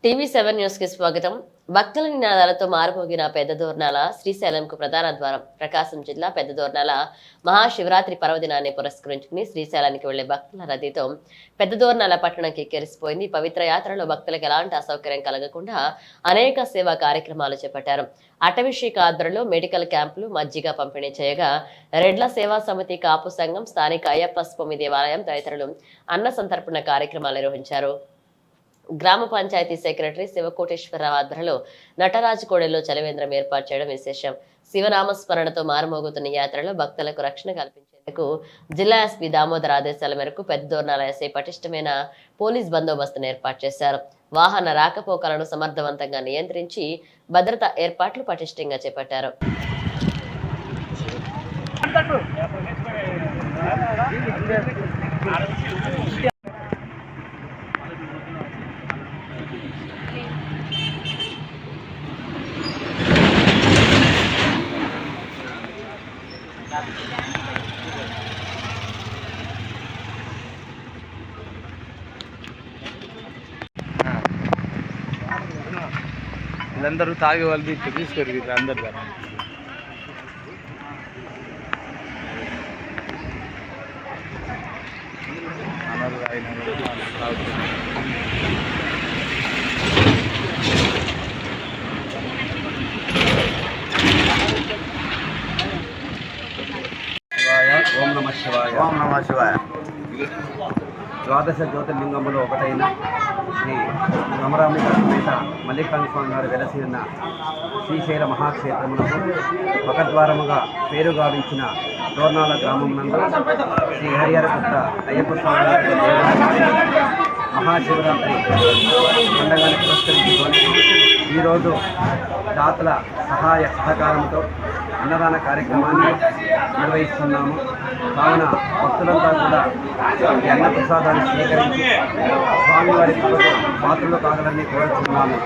టీవీ7 news కి స్వాగతం. భక్తుల నినాదాలతో మారుమోగిన పెద్దదోర్నాల శ్రీశైలంకు ప్రధాన ద్వారం. ప్రకాశం జిల్లా పెద్దదోర్నాల మహాశివరాత్రి పర్వదినాన్ని పురస్కరించుకుని శ్రీశైలానికి వెళ్లే భక్తుల రద్దీతో పెద్దదోర్నాల పట్టణం కిక్కిరిసిపోయింది. పవిత్ర యాత్రలో భక్తులకు ఎలాంటి అసౌకర్యం కలగకుండా అనేక సేవా కార్యక్రమాలు చేపట్టారు. అటవీశాఖ ఆధ్వర్యంలో మెడికల్ క్యాంపులు, మజ్జిగ పంపిణీ చేయగా రెడ్ల సేవా సమితి, కాపు సంఘం, స్థానిక అయ్యప్ప స్వామి దేవాలయం తదితరులు అన్న సంతర్పణ కార్యక్రమాలు నిర్వహించారు. గ్రామ పంచాయతీ సెక్రటరీ శివకోటేశ్వరరావు ఆధ్వర్యంలో నటరాజకోడెలో చలివేంద్రం ఏర్పాటు చేయడం విశేషం. శివనామస్మరణతో మారుమోగుతున్న యాత్రలో భక్తులకు రక్షణ కల్పించేందుకు జిల్లా ఎస్పీ దామోదర్ ఆదేశాల మేరకు పెద్దదోర్నాల ఎస్ఐ పటిష్టమైన పోలీస్ బందోబస్తును ఏర్పాటు చేశారు. వాహన రాకపోకలను సమర్థవంతంగా నియంత్రించి భద్రతా ఏర్పాట్లు పటిష్టంగా చేపట్టారు. వీళ్ళందరూ తాగే వాళ్ళు తీసుకొని అందరు ఓం నమ శివాయ. ఓం నమ శివాయ. ద్వాదశ జ్యోతిర్లింగములో ఒకటైన శ్రీ సమరామిక సమేత మల్లికార్జున స్వామి గారు వెలసిన శ్రీశైల మహాక్షేత్రమునకు మఖద్వారముగా పేరు గావించిన దోర్నాల గ్రామం నందు శ్రీ హరిహరపుత్ర అయ్యప్ప స్వామి గారి మహాశివరాత్రి పండుగను పురస్కరించుకొని ఈరోజు దాతల సహాయ సహకారంతో అన్నదాన కార్యక్రమాన్ని నిర్వహిస్తున్నాము. కావున భక్తులంతా కూడా ఈ అన్న ప్రసాదాన్ని స్వీకరించి స్వామివారి పాత్రలు కాగలని కోరుతున్నాము.